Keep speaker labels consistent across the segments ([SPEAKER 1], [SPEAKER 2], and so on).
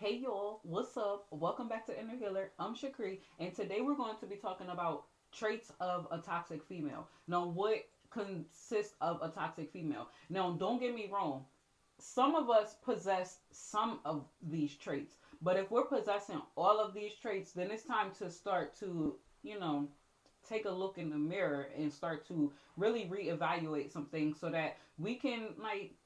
[SPEAKER 1] Hey y'all, what's up? Welcome back to Inner Healer. I'm Shakri, and today we're going to be talking about traits of a toxic female. Now, what consists of a toxic female? Now, don't get me wrong, some of us possess some of these traits, but if we're possessing all of these traits, then it's time to start to, take a look in the mirror and start to really reevaluate some things so that we can,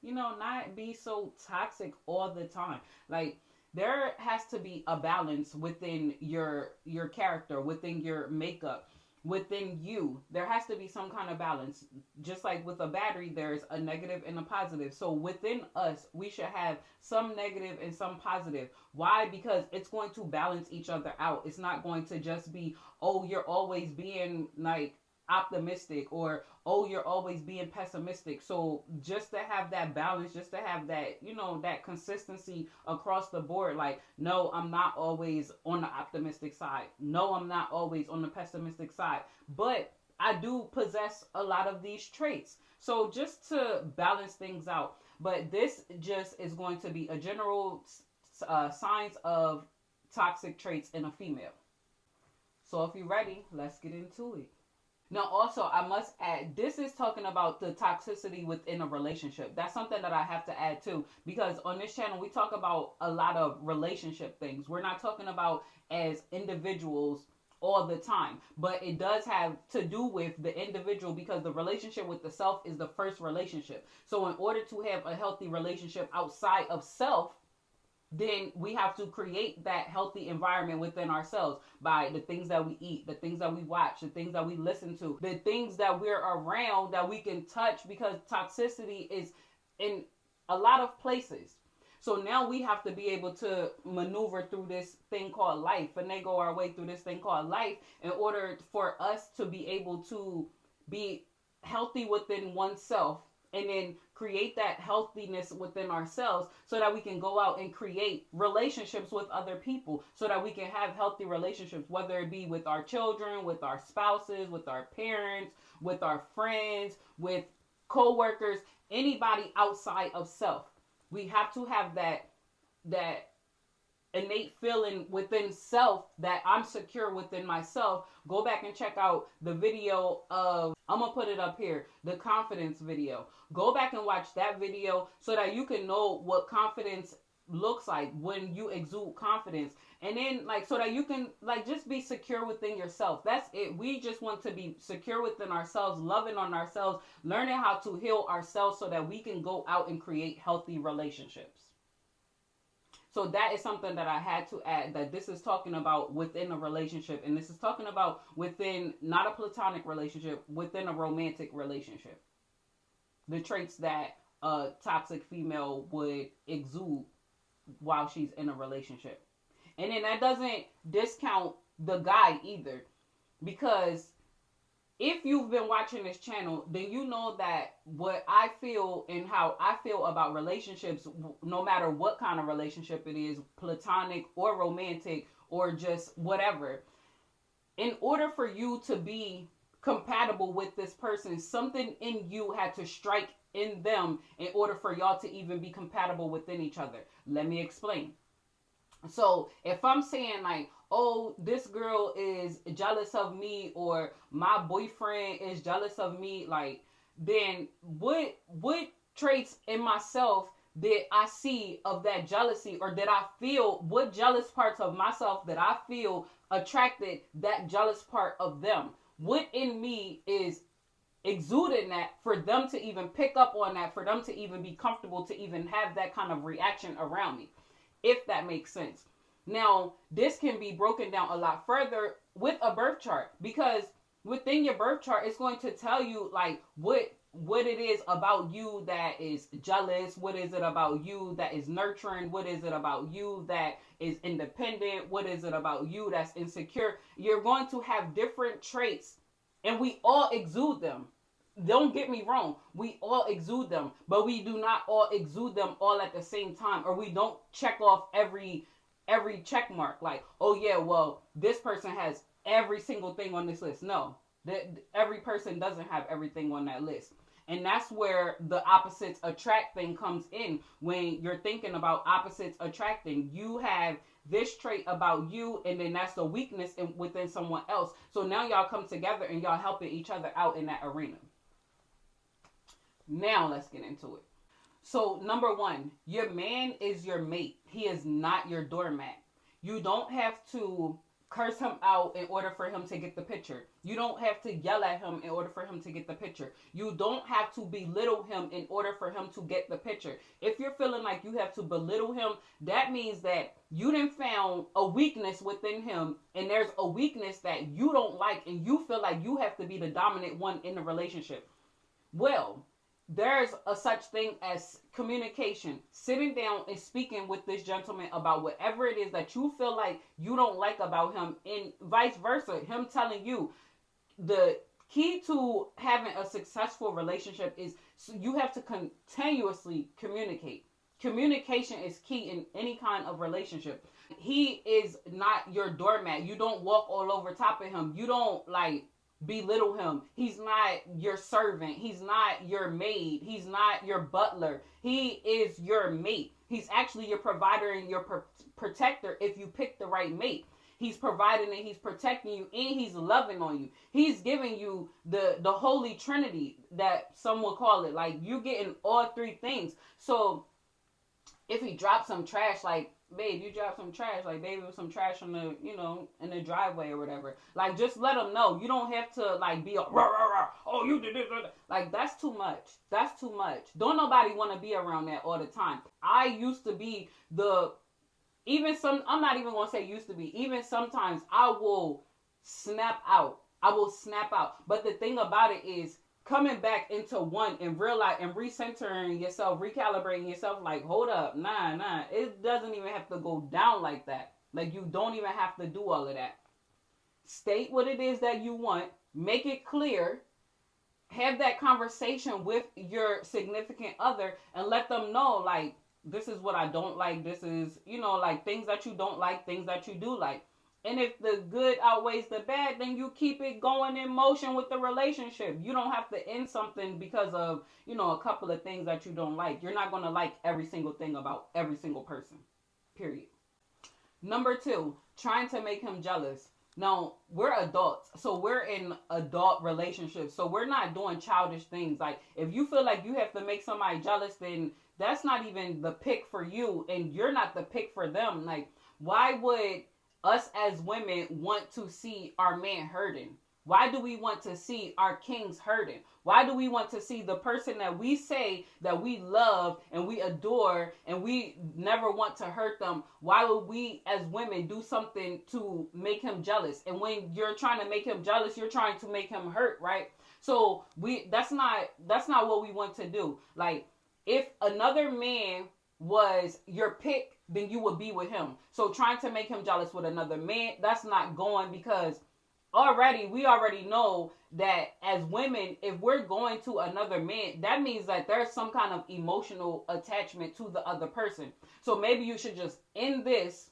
[SPEAKER 1] not be so toxic all the time. Like, there has to be a balance within your character, within your makeup, within you. There has to be some kind of balance. Just like with a battery, there's a negative and a positive. So within us, we should have some negative and some positive. Why? Because it's going to balance each other out. It's not going to just be, oh, you're always being like optimistic, or oh, you're always being pessimistic. So just to have that balance, just to have that, that consistency across the board. Like, no, I'm not always on the optimistic side, no, I'm not always on the pessimistic side, but I do possess a lot of these traits. So just to balance things out. But this just is going to be a general signs of toxic traits in a female. So if you're ready, let's get into it. Now, also, I must add, this is talking about the toxicity within a relationship. That's something that I have to add too, because on this channel, we talk about a lot of relationship things. We're not talking about as individuals all the time, but it does have to do with the individual, because the relationship with the self is the first relationship. So in order to have a healthy relationship outside of self, then we have to create that healthy environment within ourselves by the things that we eat, the things that we watch, the things that we listen to, the things that we're around that we can touch, because toxicity is in a lot of places. So now we have to be able to maneuver through this thing called life, finagle our way through this thing called life, in order for us to be able to be healthy within oneself, and then create that healthiness within ourselves, so that we can go out and create relationships with other people, so that we can have healthy relationships, whether it be with our children, with our spouses, with our parents, with our friends, with co-workers, anybody outside of self. We have to have that innate feeling within self that I'm secure within myself. Go back and check out the video of, I'm gonna put it up here, the confidence video. Go back and watch that video so that you can know what confidence looks like when you exude confidence. And then, like, so that you can, like, just be secure within yourself. That's it. We just want to be secure within ourselves, loving on ourselves, learning how to heal ourselves, so that we can go out and create healthy relationships. So that is something that I had to add, that this is talking about within a relationship, and this is talking about within not a platonic relationship, within a romantic relationship. The traits that a toxic female would exude while she's in a relationship. And then that doesn't discount the guy either, because if you've been watching this channel, then you know that what I feel and how I feel about relationships, no matter what kind of relationship it is, platonic or romantic or just whatever, in order for you to be compatible with this person, something in you had to strike in them in order for y'all to even be compatible within each other. Let me explain. So if I'm saying, like, oh, this girl is jealous of me, or my boyfriend is jealous of me, like, then what traits in myself did I see of that jealousy, or did I feel, what jealous parts of myself that I feel attracted that jealous part of them? What in me is exuding that for them to even pick up on that, for them to even be comfortable to even have that kind of reaction around me, if that makes sense. Now, this can be broken down a lot further with a birth chart, because within your birth chart, it's going to tell you, like, what it is about you that is jealous, what is it about you that is nurturing, what is it about you that is independent, what is it about you that's insecure. You're going to have different traits, and we all exude them. Don't get me wrong, we all exude them, but we do not all exude them all at the same time, or we don't check off every check mark, like, oh yeah, well, this person has every single thing on this list. No, that every person doesn't have everything on that list. And that's where the opposites attract thing comes in. When you're thinking about opposites attracting, you have this trait about you, and then that's the weakness within someone else. So now y'all come together and y'all helping each other out in that arena. Now let's get into it. So number one, your man is your mate. He is not your doormat. You don't have to curse him out in order for him to get the picture. You don't have to yell at him in order for him to get the picture. You don't have to belittle him in order for him to get the picture. If you're feeling like you have to belittle him, that means that you done found a weakness within him, and there's a weakness that you don't like, and you feel like you have to be the dominant one in the relationship. Well, there's a such thing as communication, sitting down and speaking with this gentleman about whatever it is that you feel like you don't like about him, and vice versa, him telling you. The key to having a successful relationship is you have to continuously communicate. Communication is key in any kind of relationship. He is not your doormat. You don't walk all over top of him. You don't like belittle him. He's not your servant. He's not your maid. He's not your butler. He is your mate. He's actually your provider and your protector if you pick the right mate. He's providing and he's protecting you, and he's loving on you. He's giving you the holy trinity that some would call it. Like, you're getting all three things. So if he drops some trash, like, babe, you dropped some trash. Like, baby, with some trash on the, in the driveway or whatever. Like, just let him know. You don't have to, like, be a, rah, rah, rah. Oh, you did this. Like, that's too much. That's too much. Don't nobody want to be around that all the time. I used to be I'm not even going to say used to be. Even sometimes I will snap out. But the thing about it is coming back into one and realize and recentering yourself, recalibrating yourself, like, hold up, nah. It doesn't even have to go down like that. Like, you don't even have to do all of that. State what it is that you want. Make it clear. Have that conversation with your significant other and let them know, like, this is what I don't like. This is, like, things that you don't like, things that you do like. And if the good outweighs the bad, then you keep it going in motion with the relationship. You don't have to end something because of, a couple of things that you don't like. You're not going to like every single thing about every single person. Period. Number two, trying to make him jealous. Now, we're adults, so we're in adult relationships. So we're not doing childish things. Like, if you feel like you have to make somebody jealous, then that's not even the pick for you, and you're not the pick for them. Like, why would us as women want to see our man hurting? Why do we want to see our kings hurting? Why do we want to see the person that we say that we love and we adore and we never want to hurt them? Why would we as women do something to make him jealous? And when you're trying to make him jealous, you're trying to make him hurt, right? So that's not what we want to do. Like, if another man was your pick, then you would be with him. So trying to make him jealous with another man, that's not going, because we already know that as women, if we're going to another man, that means that there's some kind of emotional attachment to the other person. So maybe you should just end this,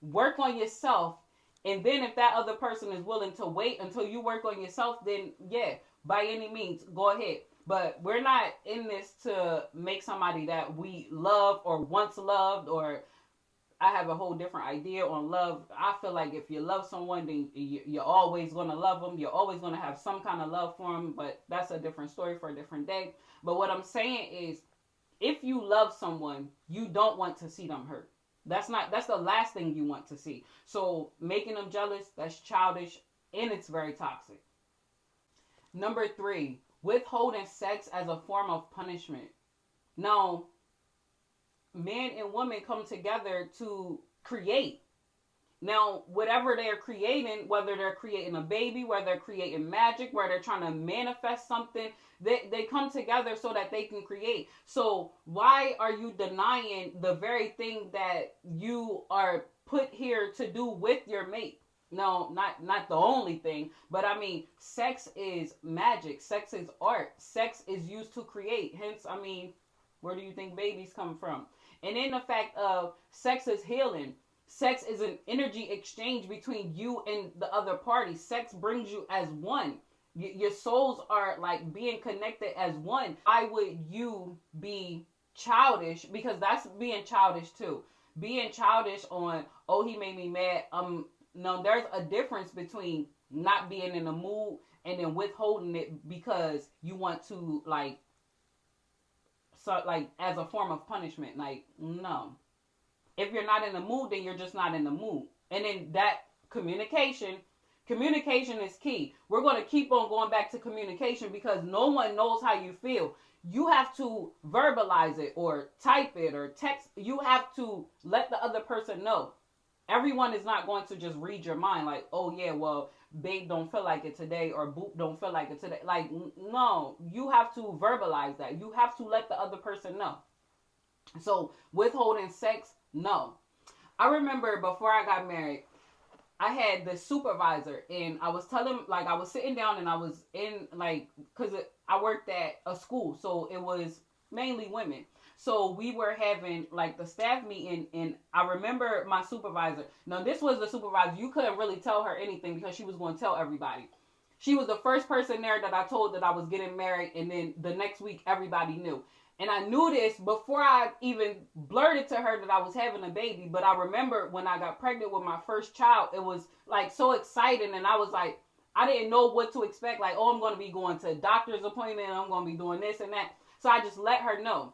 [SPEAKER 1] work on yourself, and then if that other person is willing to wait until you work on yourself, then yeah, by any means, go ahead. But we're not in this to make somebody that we love or once loved, or I have a whole different idea on love. I feel like if you love someone, then you're always going to love them. You're always going to have some kind of love for them, but that's a different story for a different day. But what I'm saying is, if you love someone, you don't want to see them hurt. That's the last thing you want to see. So making them jealous, that's childish, and it's very toxic. Number three, withholding sex as a form of punishment. Now, men and women come together to create. Now, whatever they're creating, whether they're creating a baby, whether they're creating magic, whether they're trying to manifest something, they come together so that they can create. So why are you denying the very thing that you are put here to do with your mate? No, not the only thing, but I mean, sex is magic. Sex is art. Sex is used to create. Hence, I mean, where do you think babies come from? And in the fact of sex is healing. Sex is an energy exchange between you and the other party. Sex brings you as one. Your souls are like being connected as one. Why would you be childish? Because that's being childish too. Being childish on, oh, he made me mad. No, there's a difference between not being in the mood and then withholding it because you want to like, so like as a form of punishment. Like, no. If you're not in the mood, then you're just not in the mood. And then that communication is key. We're going to keep on going back to communication because no one knows how you feel. You have to verbalize it or type it or text. You have to let the other person know. Everyone is not going to just read your mind like, oh yeah, well, babe don't feel like it today or boop don't feel like it today. Like, no, you have to verbalize that. You have to let the other person know. So withholding sex, no. I remember before I got married, I had the supervisor and I was telling, like, I was sitting down and I was in, like, because I worked at a school, so it was mainly women. So we were having, like, the staff meeting, and I remember my supervisor. Now, this was the supervisor. You couldn't really tell her anything because she was going to tell everybody. She was the first person there that I told that I was getting married, and then the next week, everybody knew. And I knew this before I even blurted to her that I was having a baby. But I remember when I got pregnant with my first child, it was like so exciting. And I was like, I didn't know what to expect. Like, oh, I'm going to be going to a doctor's appointment. And I'm going to be doing this and that. So I just let her know.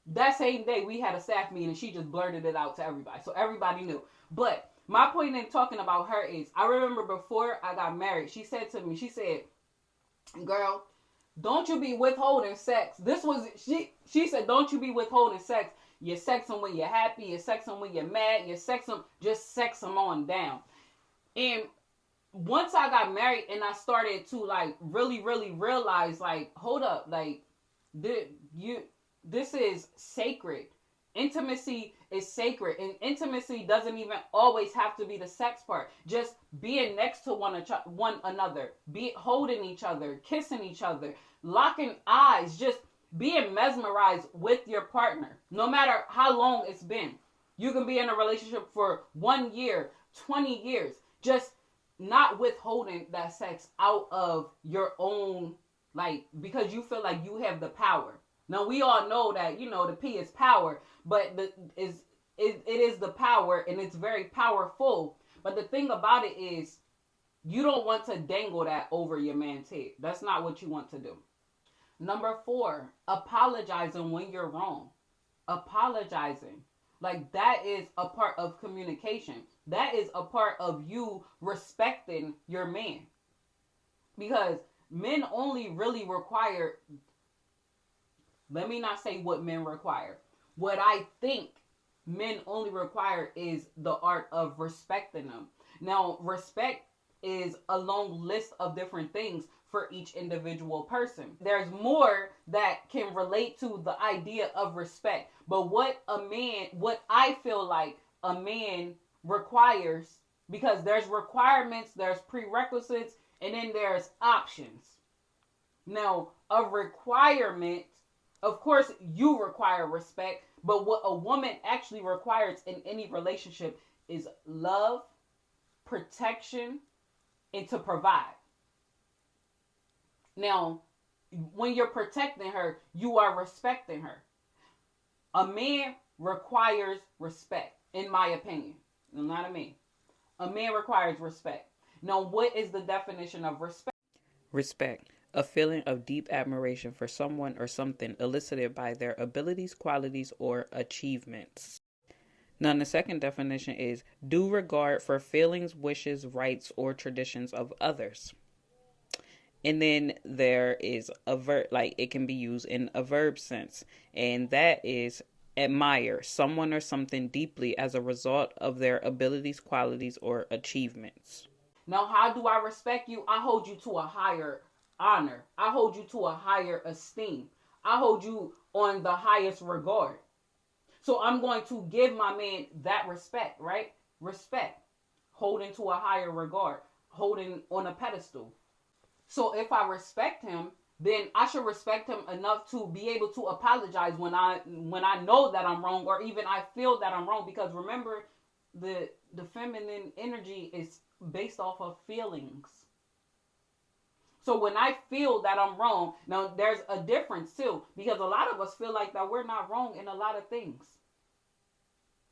[SPEAKER 1] That same day, we had a staff meeting and she just blurted it out to everybody. So everybody knew. But my point in talking about her is, I remember before I got married, she said to me, she said, girl, don't you be withholding sex. This was, she said, don't you be withholding sex. You sex them when you're happy. You sex them when you're mad. You sex them, just sex them on down. And once I got married and I started to like really, really realize like, hold up, like this is sacred. Intimacy is sacred, and intimacy doesn't even always have to be the sex part. Just being next to one another, be holding each other, kissing each other, locking eyes, just being mesmerized with your partner. No matter how long it's been, you can be in a relationship for 1 year, 20 years, just not withholding that sex out of your own, like, because you feel like you have the power. Now, we all know that, you know, the P is power, but it is the power, and it's very powerful. But the thing about it is, you don't want to dangle that over your man's head. That's not what you want to do. Number 4, apologizing when you're wrong. Apologizing. Like, that is a part of communication. That is a part of you respecting your man. Because men only really require, let me not say what men require. What I think men only require is the art of respecting them. Now, respect is a long list of different things for each individual person. There's more that can relate to the idea of respect. But what I feel like a man requires, because there's requirements, there's prerequisites, and then there's options. Now, a requirement, of course, you require respect, but what a woman actually requires in any relationship is love, protection, and to provide. Now, when you're protecting her, you are respecting her. A man requires respect, in my opinion. Not a man. A man requires respect. Now, what is the definition of respect?
[SPEAKER 2] Respect. A feeling of deep admiration for someone or something elicited by their abilities, qualities, or achievements. Now, the second definition is due regard for feelings, wishes, rights, or traditions of others. And then there is a verb, like it can be used in a verb sense, and that is admire someone or something deeply as a result of their abilities, qualities, or achievements.
[SPEAKER 1] Now, how do I respect you? I hold you to a higher honor. I hold you to a higher esteem. I hold you on the highest regard. So I'm going to give my man that respect, right? Respect. Holding to a higher regard. Holding on a pedestal. So if I respect him, then I should respect him enough to be able to apologize when I know that I'm wrong, or even I feel that I'm wrong. Because remember, the feminine energy is based off of feelings. So when I feel that I'm wrong, now there's a difference too, because a lot of us feel like that we're not wrong in a lot of things.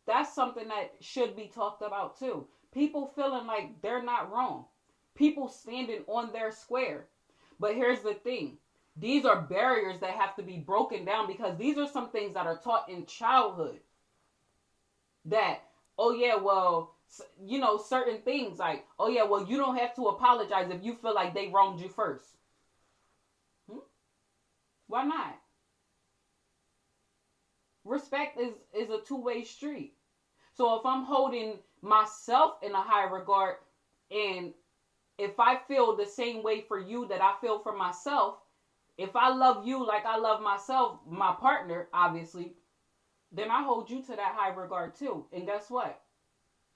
[SPEAKER 1] That's something that should be talked about too. People feeling like they're not wrong. People standing on their square. But here's the thing. These are barriers that have to be broken down, because these are some things that are taught in childhood. That, oh yeah, well, certain things like, oh yeah, well, you don't have to apologize if you feel like they wronged you first. Why not? Respect is a two-way street. So if I'm holding myself in a high regard, and if I feel the same way for you that I feel for myself, if I love you like I love myself, my partner, obviously, then I hold you to that high regard too. And guess what?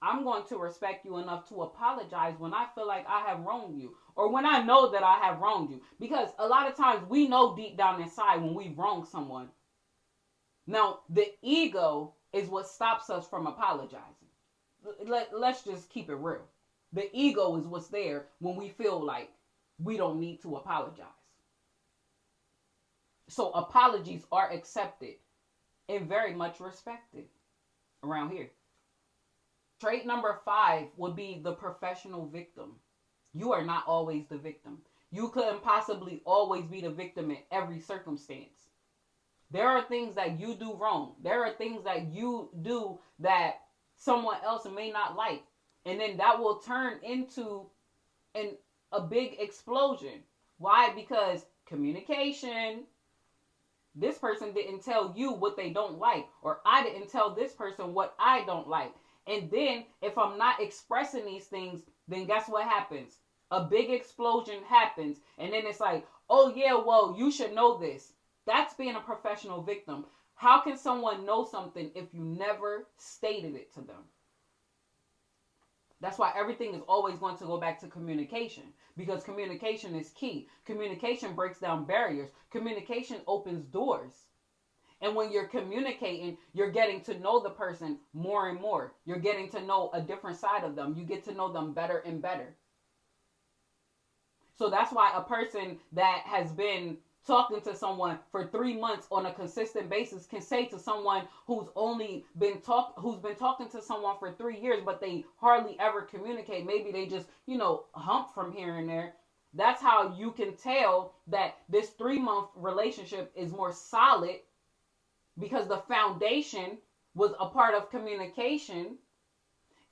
[SPEAKER 1] I'm going to respect you enough to apologize when I feel like I have wronged you, or when I know that I have wronged you. Because a lot of times we know deep down inside when we wrong someone. Now, the ego is what stops us from apologizing. Let's just keep it real. The ego is what's there when we feel like we don't need to apologize. So apologies are accepted and very much respected around here. Trait number 5 would be the professional victim. You are not always the victim. You couldn't possibly always be the victim in every circumstance. There are things that you do wrong. There are things that you do that someone else may not like. And then that will turn into a big explosion. Why? Because communication. This person didn't tell you what they don't like, or I didn't tell this person what I don't like. And then if I'm not expressing these things, then guess what happens? A big explosion happens. And then it's like, oh yeah, well, you should know this. That's being a professional victim. How can someone know something if you never stated it to them? That's why everything is always going to go back to communication, because communication is key. Communication breaks down barriers. Communication opens doors. And when you're communicating, you're getting to know the person more and more. You're getting to know a different side of them. You get to know them better and better. So that's why a person that has been talking to someone for 3 months on a consistent basis can say to someone who's been talking to someone for 3 years, but they hardly ever communicate. Maybe they just, hump from here and there. That's how you can tell that this 3-month relationship is more solid, because the foundation was a part of communication,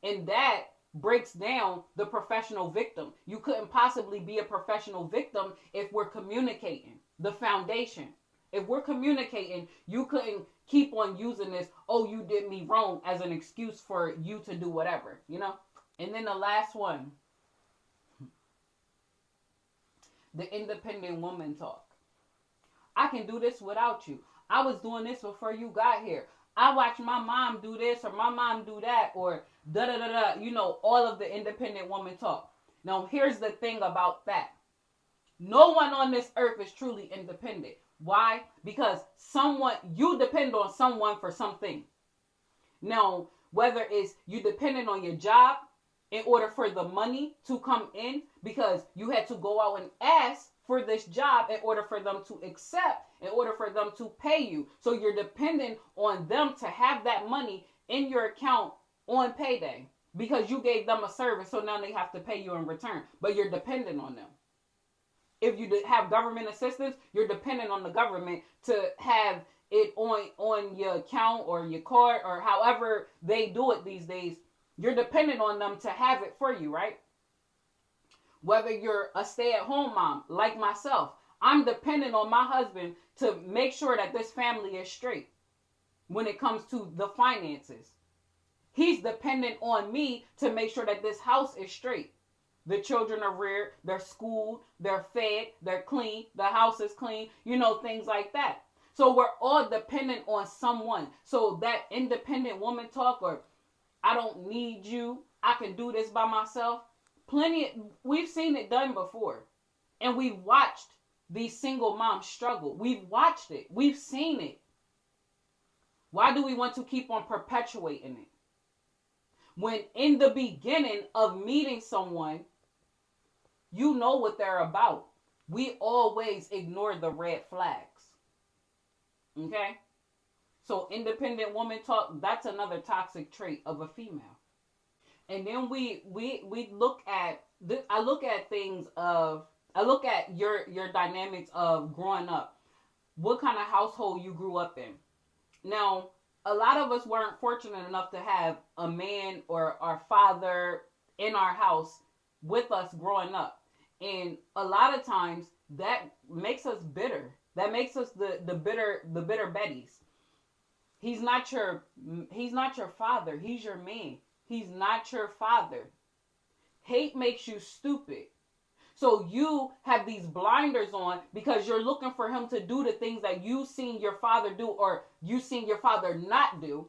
[SPEAKER 1] and that breaks down the professional victim. You couldn't possibly be a professional victim if we're communicating. The foundation. If we're communicating, you couldn't keep on using this, oh, you did me wrong, as an excuse for you to do whatever, And then the last one, the independent woman talk. I can do this without you. I was doing this before you got here. I watched my mom do this, or my mom do that, or da-da-da-da, all of the independent woman talk. Now, here's the thing about that. No one on this earth is truly independent. Why? Because you depend on someone for something. Now, whether it's you depending on your job in order for the money to come in, because you had to go out and ask for this job in order for them to accept, in order for them to pay you. So you're dependent on them to have that money in your account on payday, because you gave them a service, so now they have to pay you in return. But you're dependent on them. If you have government assistance, you're dependent on the government to have it on your account or your card, or however they do it these days. You're dependent on them to have it for you, right? Whether you're a stay-at-home mom like myself, I'm dependent on my husband to make sure that this family is straight when it comes to the finances. He's dependent on me to make sure that this house is straight. The children are reared, they're schooled, they're fed, they're clean, the house is clean, things like that. So we're all dependent on someone. So that independent woman talk, or I don't need you, I can do this by myself. We've seen it done before. And we've watched these single moms struggle. We've watched it. We've seen it. Why do we want to keep on perpetuating it? When in the beginning of meeting someone, you know what they're about. we always ignore the red flags. Okay? So independent woman talk, that's another toxic trait of a female. And then we look at I look at things of I look at your dynamics of growing up. What kind of household you grew up in. Now, a lot of us weren't fortunate enough to have a man or our father in our house with us growing up. And a lot of times that makes us bitter. That makes us the bitter Bettys. He's not your father. He's your man. He's not your father. Hate makes you stupid. So you have these blinders on because you're looking for him to do the things that you seen your father do or you seen your father not do.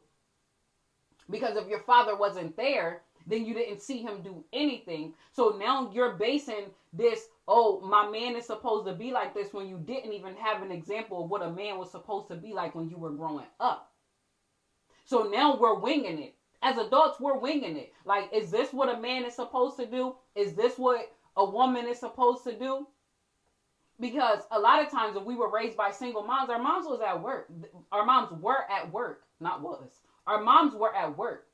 [SPEAKER 1] Because if your father wasn't there, then you didn't see him do anything. So now you're basing this, oh, my man is supposed to be like this, when you didn't even have an example of what a man was supposed to be like when you were growing up. So now we're winging it. As adults, we're winging it. Like, is this what a man is supposed to do? Is this what a woman is supposed to do? Because a lot of times if we were raised by single moms, our moms was at work. Our moms were at work, not was. Our moms were at work.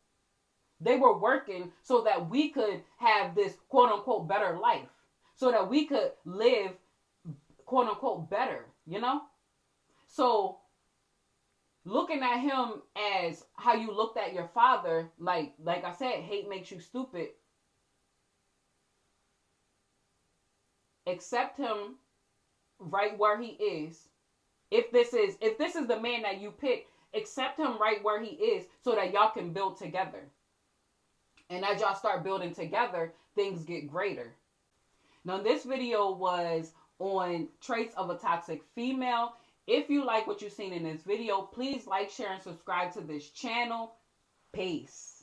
[SPEAKER 1] They were working so that we could have this quote unquote better life. So that we could live quote unquote better, you know? So looking at him as how you looked at your father, like I said, hate makes you stupid. Accept him right where he is. If this is the man that you pick, accept him right where he is so that y'all can build together. And as y'all start building together, things get greater. Now, this video was on traits of a toxic female. If you like what you've seen in this video, please like, share, and subscribe to this channel. Peace.